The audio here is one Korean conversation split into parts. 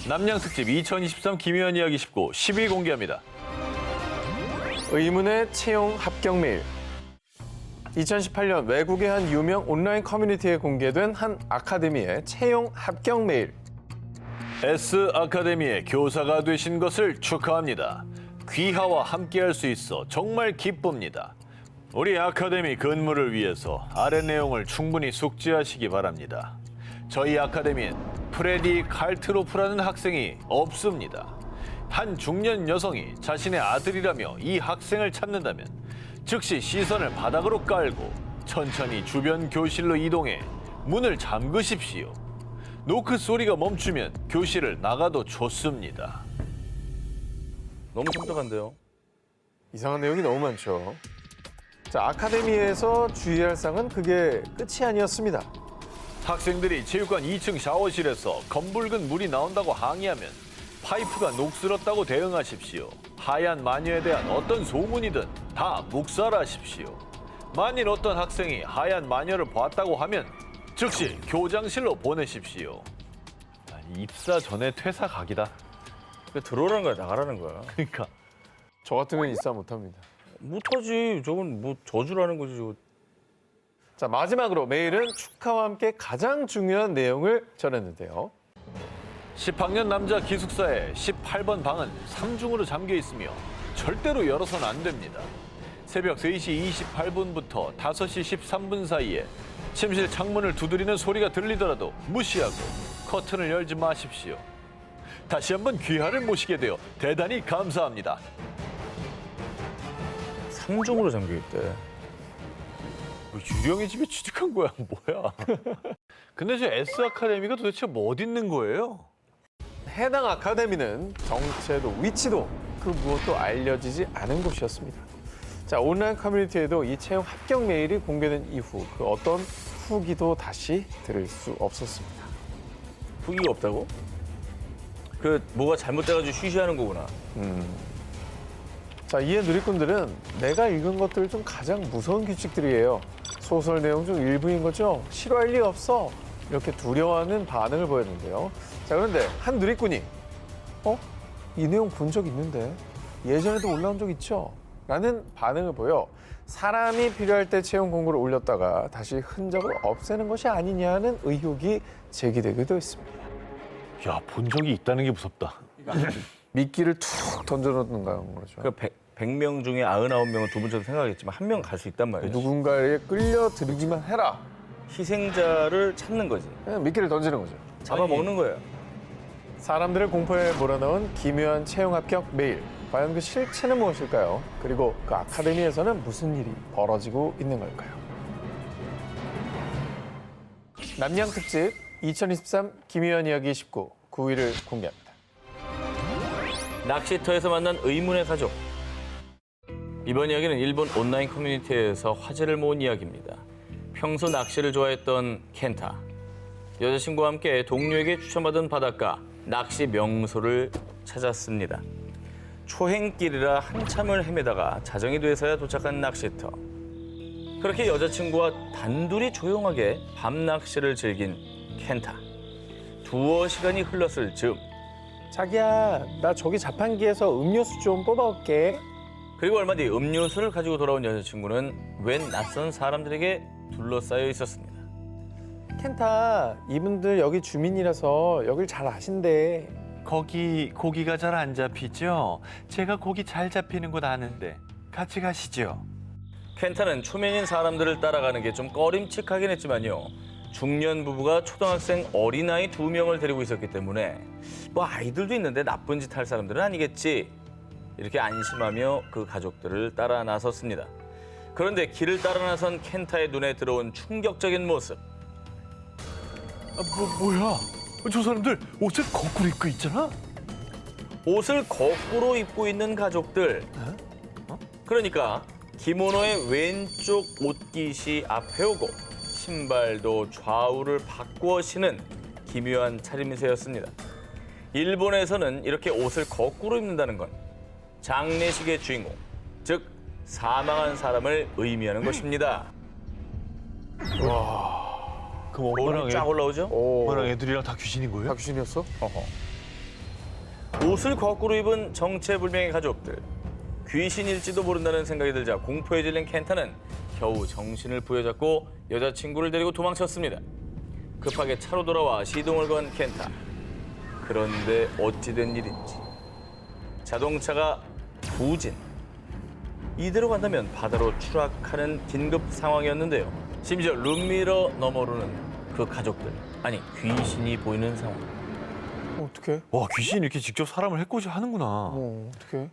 남양특집 2023 김희연 이야기 19 10위 공개합니다. 의문의 채용 합격 메일. 2018년 외국의 한 유명 온라인 커뮤니티에 공개된 한 아카데미의 채용 합격 메일. S 아카데미의 교사가 되신 것을 축하합니다. 귀하와 함께할 수 있어 정말 기쁩니다. 우리 아카데미 근무를 위해서 아래 내용을 충분히 숙지하시기 바랍니다. 저희 아카데미엔 프레디 칼트로프라는 학생이 없습니다. 한 중년 여성이 자신의 아들이라며 이 학생을 찾는다면 즉시 시선을 바닥으로 깔고 천천히 주변 교실로 이동해 문을 잠그십시오. 노크 소리가 멈추면 교실을 나가도 좋습니다. 너무 섬뜩한데요. 이상한 내용이 너무 많죠. 자, 아카데미에서 주의할 사항은 그게 끝이 아니었습니다. 학생들이 체육관 2층 샤워실에서 검붉은 물이 나온다고 항의하면 파이프가 녹슬었다고 대응하십시오. 하얀 마녀에 대한 어떤 소문이든 다 묵살하십시오. 만일 어떤 학생이 하얀 마녀를 봤다고 하면 즉시 교장실로 보내십시오. 입사 전에 퇴사 각이다. 들어오라는 거야, 나가라는 거야. 그러니까 저 같으면 입사 못합니다. 못하지. 저건 뭐 저주라는 거지. 저거. 자, 마지막으로 메일은 축하와 함께 가장 중요한 내용을 전했는데요. 10학년 남자 기숙사의 18번 방은 3중으로 잠겨 있으며 절대로 열어서는 안 됩니다. 새벽 3시 28분부터 5시 13분 사이에 침실 창문을 두드리는 소리가 들리더라도 무시하고 커튼을 열지 마십시오. 다시 한번 귀하를 모시게 되어 대단히 감사합니다. 3중으로 잠겨있대. 뭐 유령의 집에 취직한 거야, 뭐야? 근데 저 S 아카데미가 도대체 뭐 어디 있는 거예요? 해당 아카데미는 정체도 위치도 그 무엇도 알려지지 않은 곳이었습니다. 자, 온라인 커뮤니티에도 이 채용 합격 메일이 공개된 이후 그 어떤 후기도 다시 들을 수 없었습니다. 후기가 없다고? 그 뭐가 잘못돼가지고 쉬쉬하는 거구나. 자, 이에 누리꾼들은 내가 읽은 것들 중 가장 무서운 규칙들이에요. 소설 내용 중 일부인 거죠. 싫어할 리 없어. 이렇게 두려워하는 반응을 보였는데요. 자, 그런데 한 누리꾼이 이 내용 본 적 있는데 예전에도 올라온 적 있죠? 라는 반응을 보여 사람이 필요할 때 채용 공고를 올렸다가 다시 흔적을 없애는 것이 아니냐는 의혹이 제기되기도 했습니다. 야, 본 적이 있다는 게 무섭다. 미끼를 툭 던져놓는 거죠. 그 100명 중에 99명은 두 분처럼 생각하겠지만 한 명 갈 수 있단 말이야. 누군가에 끌려들기만 해라. 희생자를 찾는 거지. 그냥 미끼를 던지는 거죠. 잡아먹는 거야. 사람들을 공포에 몰아넣은 기묘한 채용 합격 메일. 과연 그 실체는 무엇일까요? 그리고 그 아카데미에서는 무슨 일이 벌어지고 있는 걸까요? 남양특집 2023 김희연 이야기 19 9위를 공개합니다. 낚시터에서 만난 의문의 가족. 이번 이야기는 일본 온라인 커뮤니티에서 화제를 모은 이야기입니다. 평소 낚시를 좋아했던 켄타. 여자친구와 함께 동료에게 추천받은 바닷가, 낚시 명소를 찾았습니다. 초행길이라 한참을 헤매다가 자정이 돼서야 도착한 낚시터. 그렇게 여자친구와 단둘이 조용하게 밤 낚시를 즐긴 켄타. 두어 시간이 흘렀을 즈음. 자기야, 나 저기 자판기에서 음료수 좀 뽑아올게. 그리고 얼마 뒤 음료수를 가지고 돌아온 여자친구는 웬 낯선 사람들에게 둘러싸여 있었습니다. 켄타, 이분들 여기 주민이라서 여길 잘 아신대. 거기 고기가 잘 안 잡히죠? 제가 고기 잘 잡히는 곳 아는데 같이 가시죠. 켄타는 초면인 사람들을 따라가는 게 좀 꺼림칙하긴 했지만요. 중년 부부가 초등학생 어린아이 2명을 데리고 있었기 때문에 뭐 아이들도 있는데 나쁜 짓 할 사람들은 아니겠지. 이렇게 안심하며 그 가족들을 따라 나섰습니다. 그런데 길을 따라 나선 켄타의 눈에 들어온 충격적인 모습. 뭐야? 저 사람들 옷을 거꾸로 입고 있잖아? 옷을 거꾸로 입고 있는 가족들. 그러니까 기모노의 왼쪽 옷깃이 앞에 오고 신발도 좌우를 바꾸어 신은 기묘한 차림새였습니다. 일본에서는 이렇게 옷을 거꾸로 입는다는 건 장례식의 주인공, 즉 사망한 사람을 의미하는 것입니다. 그럼 엄마랑 쫙 올라오죠? 오, 엄마랑 애들이랑 다 귀신인 거예요? 다 귀신이었어? 어허. 옷을 거꾸로 입은 정체불명의 가족들. 귀신일지도 모른다는 생각이 들자 공포에 질린 켄타는 겨우 정신을 부여잡고 여자친구를 데리고 도망쳤습니다. 급하게 차로 돌아와 시동을 건 켄타. 그런데 어찌 된 일인지 자동차가 부진. 이대로 간다면 바다로 추락하는 긴급 상황이었는데요. 심지어 룸미러 너머로는 그 가족들, 아니 귀신이 보이는 상황. 어떡해? 와, 귀신이 이렇게 직접 사람을 해코지 하는구나. 어떡해?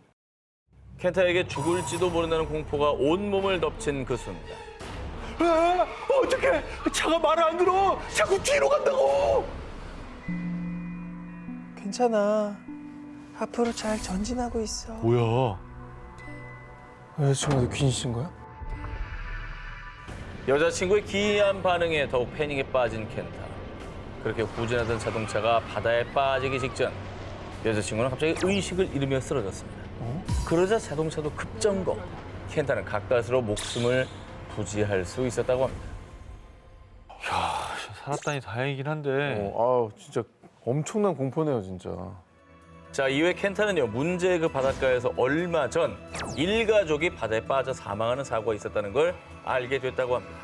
켄타에게 죽을지도 모른다는 공포가 온몸을 덮친 그 순간. 아, 어떡해. 차가 말을 안 들어. 자꾸 뒤로 간다고. 괜찮아. 앞으로 잘 전진하고 있어. 뭐야. 여자친구한테 귀신 거야? 여자친구의 기이한 반응에 더욱 패닉에 빠진 켄타. 그렇게 후진하던 자동차가 바다에 빠지기 직전 여자친구는 갑자기 의식을 잃으며 쓰러졌습니다. 그러자 자동차도 급점거. 켄타는 가까스로 목숨을 부지할 수 있었다고 합니다. 살았다니 다행이긴 한데. 아우 진짜 엄청난 공포네요 진짜. 자, 이후에 켄타는요, 문제의 그 바닷가에서 얼마 전 일가족이 바다에 빠져 사망하는 사고가 있었다는 걸 알게 됐다고 합니다.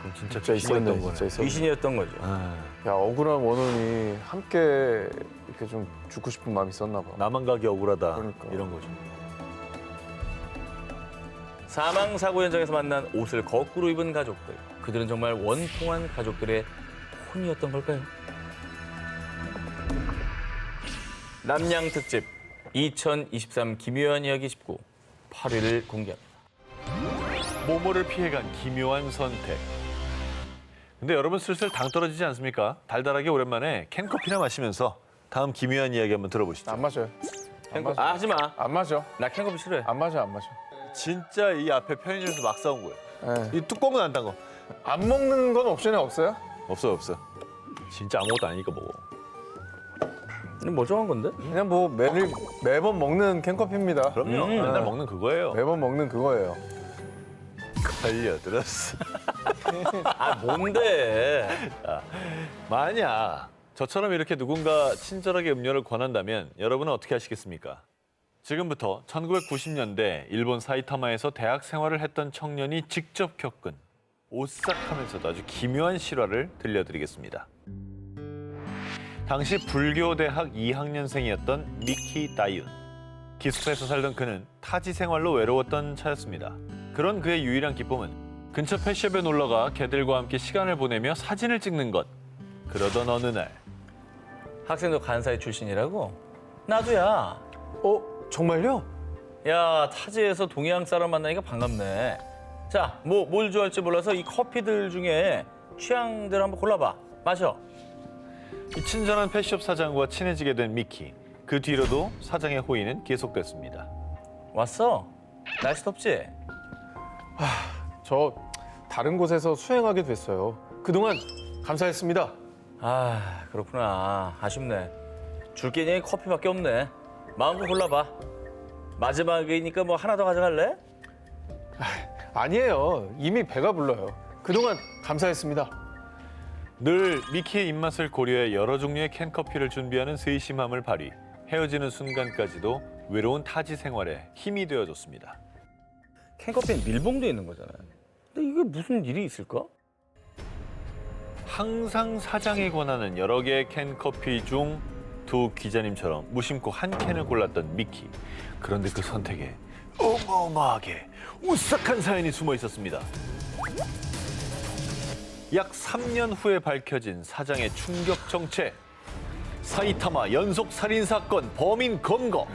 그럼 진짜 진짜 있었네 귀신이었던 거네. 진짜 있었네. 귀신이었던 거죠. 아, 야 억울한 원혼이 함께 이렇게 좀 죽고 싶은 마음이 있었나 봐. 나만 가기 억울하다. 그러니까. 이런 거죠. 사망 사고 현장에서 만난 옷을 거꾸로 입은 가족들. 그들은 정말 원통한 가족들의 혼이었던 걸까요? 남양 특집 2023 기묘한 이야기 19 8위를 공개합니다. 모모를 피해간 기묘한 선택. 근데 여러분 슬슬 당 떨어지지 않습니까? 달달하게 오랜만에 캔커피나 마시면서 다음 기묘한 이야기 한번 들어보시죠. 안 마셔요. 캔커피 하지 마. 안 마셔. 나 캔커피 싫어해. 안 마셔 안 마셔. 진짜 이 앞에 편의점에서 막 사온 거예요. 예. 이 뚜껑은 안 딴 거. 안 먹는 건 옵션에 없어요? 없어. 진짜 아무것도 아니니까 먹어. 이거 멀쩡한 건데? 그냥 뭐 매번 먹는 캔커피입니다. 그럼요. 맨날 먹는 그거예요. 매번 먹는 그거예요. 걸려들었어. 아, 뭔데? 만약 저처럼 이렇게 누군가 친절하게 음료를 권한다면 여러분은 어떻게 하시겠습니까? 지금부터 1990년대 일본 사이타마에서 대학 생활을 했던 청년이 직접 겪은 오싹하면서도 아주 기묘한 실화를 들려드리겠습니다. 당시 불교대학 2학년생이었던 미키 다이윤. 기숙사에서 살던 그는 타지 생활로 외로웠던 차였습니다. 그런 그의 유일한 기쁨은 근처 펫숍에 놀러가 개들과 함께 시간을 보내며 사진을 찍는 것. 그러던 어느 날 학생도 간사이 출신이라고? 나도야. 정말요? 야, 타지에서 동양 사람 만나니까 반갑네. 자, 뭘 좋아할지 몰라서 이 커피들 중에 취향들 한번 골라봐. 마셔. 이 친절한 펫숍 사장과 친해지게 된 미키. 그 뒤로도 사장의 호의는 계속됐습니다. 왔어? 날씨 덥지? 저 다른 곳에서 수행하게 됐어요. 그동안 감사했습니다. 아, 그렇구나. 아쉽네. 줄 게 그냥 커피밖에 없네. 마음껏 골라봐. 마지막이니까 뭐 하나 더 가져갈래? 아니에요. 이미 배가 불러요. 그동안 감사했습니다. 늘 미키의 입맛을 고려해 여러 종류의 캔커피를 준비하는 세심함을 발휘. 헤어지는 순간까지도 외로운 타지 생활에 힘이 되어줬습니다. 캔커피엔 밀봉돼 있는 거잖아요. 근데 이게 무슨 일이 있을까? 항상 사장이 권하는 여러 개의 캔커피 중 두 기자님처럼 무심코 한 캔을 골랐던 미키. 그런데 그 선택에 어마어마하게 오싹한 사연이 숨어 있었습니다. 약 3년 후에 밝혀진 사장의 충격 정체. 사이타마 연속 살인 사건 범인 검거.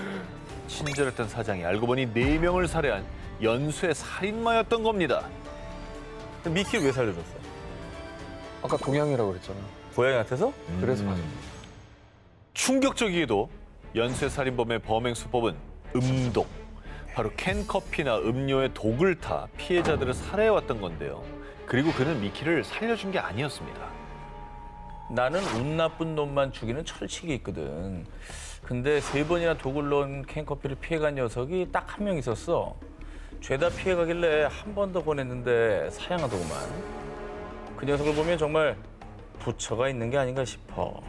친절했던 사장이 알고 보니 4명을 살해한 연쇄 살인마였던 겁니다. 미키를 왜 살려줬어? 아까 동양이라고 그랬잖아. 고양이한테서? 그래서 충격적이게도 연쇄 살인범의 범행 수법은 음독. 바로 캔커피나 음료에 독을 타 피해자들을 살해해왔던 건데요. 그리고 그는 미키를 살려준 게 아니었습니다. 나는 운 나쁜 놈만 죽이는 철칙이 있거든. 근데 3번이나 독을 넣은 캔커피를 피해간 녀석이 딱 한 명 있었어. 죄다 피해가길래 한 번 더 보냈는데 사양하더구만. 그 녀석을 보면 정말 부처가 있는 게 아닌가 싶어.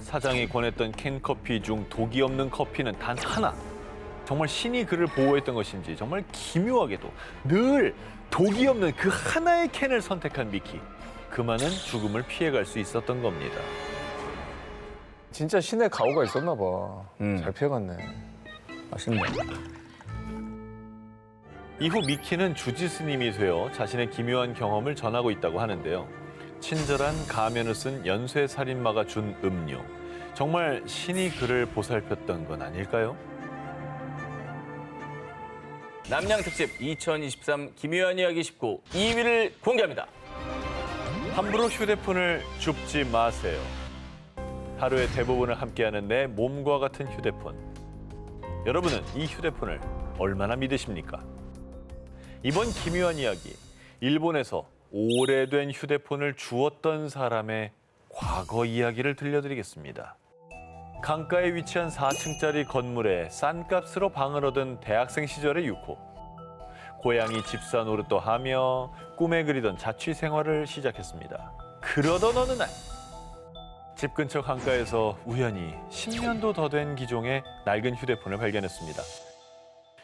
사장이 권했던 캔커피 중 독이 없는 커피는 단 하나. 정말 신이 그를 보호했던 것인지 정말 기묘하게도 늘 독이 없는 그 하나의 캔을 선택한 미키. 그만은 죽음을 피해갈 수 있었던 겁니다. 진짜 신의 가오가 있었나 봐. 잘 피해갔네. 맛있네. 이후 미키는 주지스님이 되어 자신의 기묘한 경험을 전하고 있다고 하는데요. 친절한 가면을 쓴 연쇄살인마가 준 음료. 정말 신이 그를 보살폈던 건 아닐까요? 남양 특집 2023 기묘한 이야기 19 2위를 공개합니다. 함부로 휴대폰을 줍지 마세요. 하루의 대부분을 함께하는 내 몸과 같은 휴대폰. 여러분은 이 휴대폰을 얼마나 믿으십니까? 이번 기묘한 이야기, 일본에서 오래된 휴대폰을 주었던 사람의 과거 이야기를 들려드리겠습니다. 강가에 위치한 4층짜리 건물에 싼 값으로 방을 얻은 대학생 시절의 유코. 고양이 집사 노릇도 하며 꿈에 그리던 자취 생활을 시작했습니다. 그러던 어느 날, 집 근처 강가에서 우연히 10년도 더 된 기종의 낡은 휴대폰을 발견했습니다.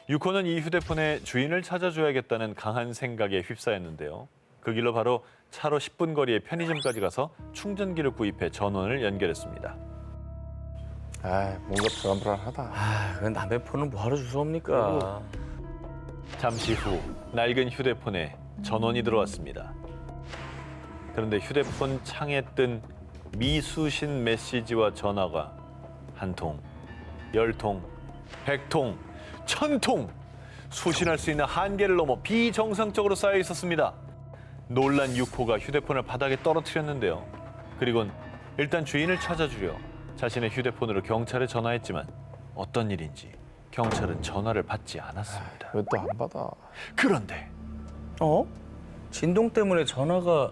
유코는 이 휴대폰의 주인을 찾아줘야겠다는 강한 생각에 휩싸였는데요. 그 길로 바로 차로 10분 거리의 편의점까지 가서 충전기를 구입해 전원을 연결했습니다. 아, 뭔가 불안불안하다. 아, 그 남의 폰은 뭐하러 주워옵니까? 잠시 후 낡은 휴대폰에 전원이 들어왔습니다. 그런데 휴대폰 창에 뜬 미수신 메시지와 전화가 한 통, 10통, 100통, 1000통 수신할 수 있는 한계를 넘어 비정상적으로 쌓여 있었습니다. 놀란 유코가 휴대폰을 바닥에 떨어뜨렸는데요. 그리곤 일단 주인을 찾아주려 자신의 휴대폰으로 경찰에 전화했지만 어떤 일인지 경찰은 전화를 받지 않았습니다. 왜 또 안 받아? 그런데 어? 진동 때문에 전화가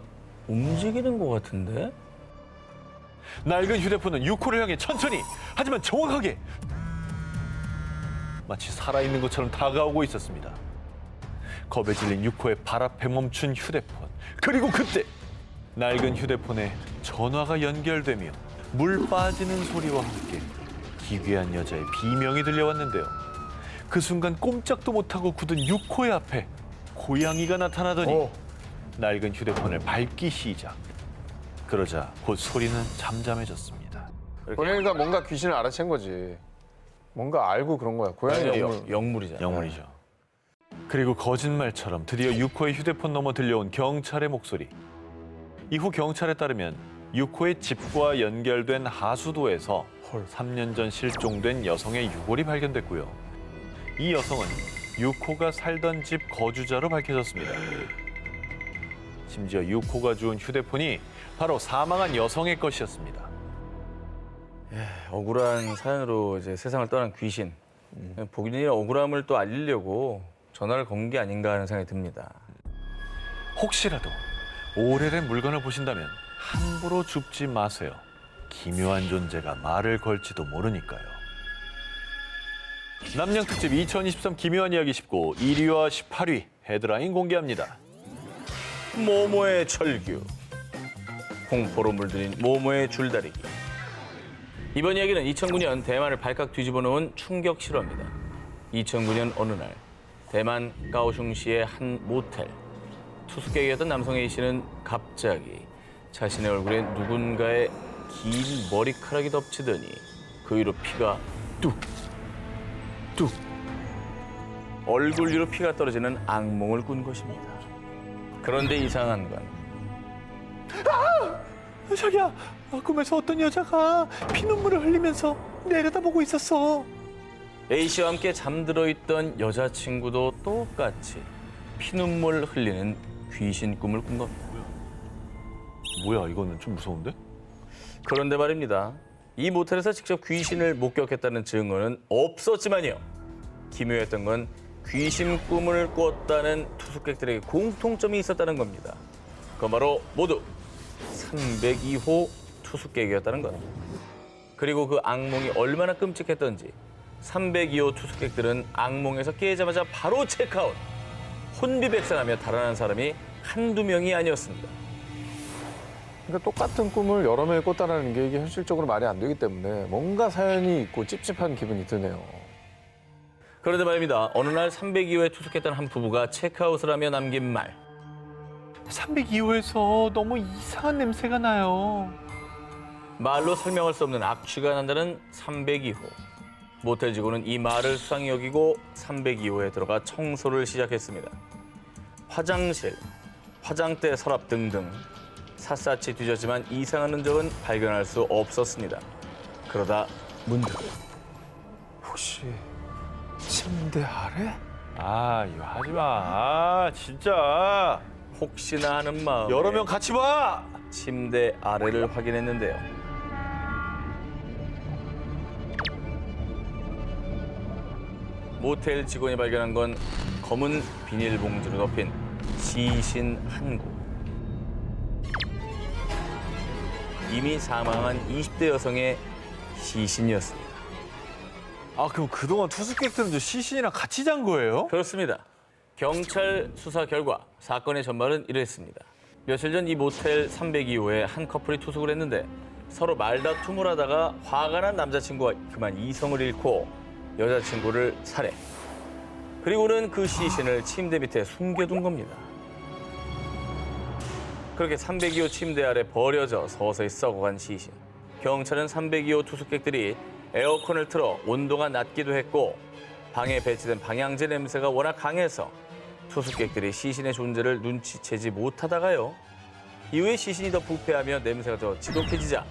움직이는 것 같은데? 낡은 휴대폰은 유코를 향해 천천히 하지만 정확하게 마치 살아있는 것처럼 다가오고 있었습니다. 겁에 질린 유코의 발 앞에 멈춘 휴대폰. 그리고 그때 낡은 휴대폰에 전화가 연결되며 물 빠지는 소리와 함께 기괴한 여자의 비명이 들려왔는데요. 그 순간 꼼짝도 못하고 굳은 유코의 앞에 고양이가 나타나더니 낡은 휴대폰을 밟기 시작. 그러자 곧 소리는 잠잠해졌습니다. 고양이가 뭔가 귀신을 알아챈 거지. 뭔가 알고 그런 거야. 고양이 영물. 영물이잖아. 영물이죠. 그리고 거짓말처럼 드디어 유코의 휴대폰 너머 들려온 경찰의 목소리. 이후 경찰에 따르면 유코의 집과 연결된 하수도에서 3년 전 실종된 여성의 유골이 발견됐고요. 이 여성은 유코가 살던 집 거주자로 밝혀졌습니다. 심지어 유코가 주운 휴대폰이 바로 사망한 여성의 것이었습니다. 억울한 사연으로 이제 세상을 떠난 귀신. 본인의 억울함을 또 알리려고 전화를 건 게 아닌가 하는 생각이 듭니다. 혹시라도 오래된 물건을 보신다면 함부로 줍지 마세요. 기묘한 존재가 말을 걸지도 모르니까요. 남양 특집 2023 기묘한 이야기 19 1위와 18위 헤드라인 공개합니다. 모모의 철규. 공포로 물들인 모모의 줄다리기. 이번 이야기는 2009년 대만을 발칵 뒤집어 놓은 충격 실화입니다. 2009년 어느 날 대만 까오슝시의 한 모텔. 투숙객이었던 남성 A씨는 갑자기 자신의 얼굴에 누군가의 긴 머리카락이 덮치더니 그 위로 피가 뚝 얼굴 위로 피가 떨어지는 악몽을 꾼 것입니다. 그런데 이상한 건 자기야, 꿈에서 어떤 여자가 피눈물을 흘리면서 내려다보고 있었어. A씨와 함께 잠들어 있던 여자친구도 똑같이 피눈물 흘리는 귀신 꿈을 꾼 겁니다. 뭐야, 이거는 좀 무서운데? 그런데 말입니다. 이 모텔에서 직접 귀신을 목격했다는 증언은 없었지만요. 기묘했던 건 귀신 꿈을 꿨다는 투숙객들에게 공통점이 있었다는 겁니다. 그건 바로 모두 302호 투숙객이었다는 것. 그리고 그 악몽이 얼마나 끔찍했던지 302호 투숙객들은 악몽에서 깨자마자 바로 체크아웃. 혼비백산하며 달아난 사람이 한두 명이 아니었습니다. 그러니까 똑같은 꿈을 여러 명이 꿨다라는 게 이게 현실적으로 말이 안 되기 때문에 뭔가 사연이 있고 찝찝한 기분이 드네요. 그런데 말입니다. 어느 날 302호에 투숙했던 한 부부가 체크아웃을 하며 남긴 말. 302호에서 너무 이상한 냄새가 나요. 말로 설명할 수 없는 악취가 난다는 302호. 모텔 직원은 이 말을 수상히 여기고 302호에 들어가 청소를 시작했습니다. 화장실, 화장대 서랍 등등 샅샅이 뒤졌지만 이상한 흔적은 발견할 수 없었습니다. 그러다 문득 혹시 침대 아래? 아, 이거 하지 마. 아, 진짜. 혹시나 하는 마음에 여러 명 같이 봐. 침대 아래를 확인했는데요. 모텔 직원이 발견한 건 검은 비닐봉지로 덮인 시신 한 구. 이미 사망한 20대 여성의 시신이었습니다. 아, 그럼 그동안 투숙객들은 시신이랑 같이 잔 거예요? 그렇습니다. 경찰 수사 결과 사건의 전말은 이랬습니다. 며칠 전 이 모텔 302호에 한 커플이 투숙을 했는데 서로 말다툼을 하다가 화가 난 남자친구가 그만 이성을 잃고 여자친구를 살해. 그리고는 그 시신을 침대 밑에 숨겨둔 겁니다. 그렇게 302호 침대 아래 버려져 서서히 썩어간 시신. 경찰은 302호 투숙객들이 에어컨을 틀어 온도가 낮기도 했고 방에 배치된 방향제 냄새가 워낙 강해서 투숙객들이 시신의 존재를 눈치채지 못하다가요. 이후에 시신이 더 부패하며 냄새가 더 지독해지자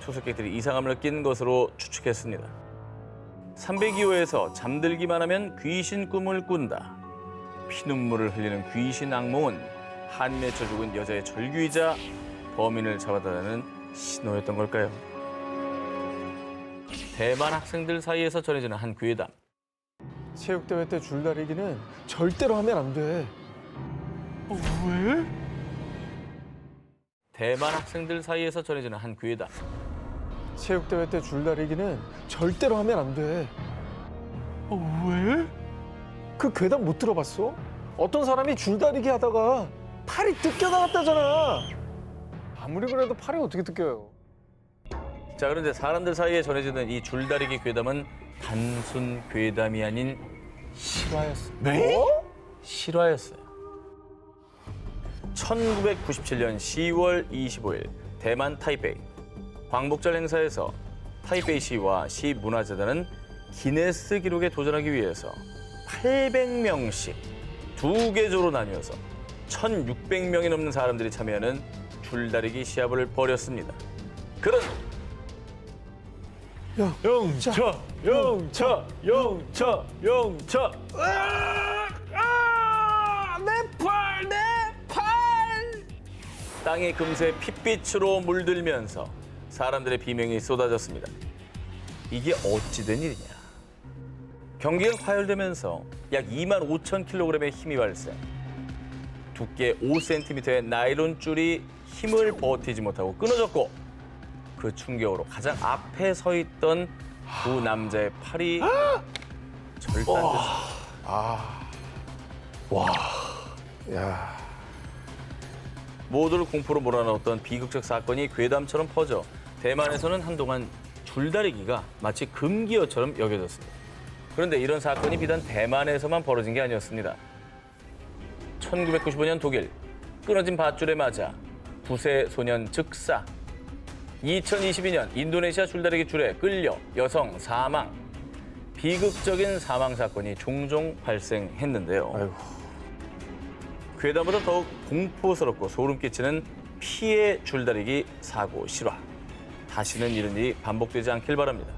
투숙객들이 이상함을 느낀 것으로 추측했습니다. 302호에서 잠들기만 하면 귀신 꿈을 꾼다. 피눈물을 흘리는 귀신 악몽은 한이 맺혀 죽은 여자의 절규이자 범인을 잡아달라는 신호였던 걸까요? 대만 학생들 사이에서 전해지는 한 괴담. 체육대회 때 줄다리기는 절대로 하면 안 돼. 왜? 대만 학생들 사이에서 전해지는 한 괴담. 체육대회 때 줄다리기는 절대로 하면 안 돼. 왜? 그 괴담 못 들어봤어? 어떤 사람이 줄다리기 하다가 팔이 뜯겨나갔다잖아. 아무리 그래도 팔이 어떻게 뜯겨요? 자, 그런데 사람들 사이에 전해지는 이 줄다리기 괴담은 단순 괴담이 아닌 실화였습니다. 네? 실화였어요. 1997년 10월 25일 대만 타이베이 광복절 행사에서 타이베이시와 시 문화재단은 기네스 기록에 도전하기 위해서 800명씩 두 개조로 나뉘어서 1,600명이 넘는 사람들이 참여하는 줄다리기 시합을 벌였습니다. 그런 영차, 영차, 영차, 영차. 땅이 금세 핏빛으로 물들면서 사람들의 비명이 쏟아졌습니다. 이게 어찌된 일이냐. 경기가 과열되면서 약 25,000kg의 힘이 발생. 두께 5cm의 나일론 줄이 힘을 버티지 못하고 끊어졌고 그 충격으로 가장 앞에 서 있던 두 남자의 팔이 절단됐습니다. 야, 모두를 공포로 몰아넣었던 비극적 사건이 괴담처럼 퍼져 대만에서는 한동안 줄다리기가 마치 금기어처럼 여겨졌습니다. 그런데 이런 사건이 비단 대만에서만 벌어진 게 아니었습니다. 1995년 독일, 끊어진 밧줄에 맞아 부세 소년 즉사. 2022년 인도네시아 줄다리기 줄에 끌려 여성 사망. 비극적인 사망 사건이 종종 발생했는데요. 아이고. 괴담보다 더욱 공포스럽고 소름 끼치는 피해 줄다리기 사고 실화. 다시는 이런 일이 반복되지 않길 바랍니다.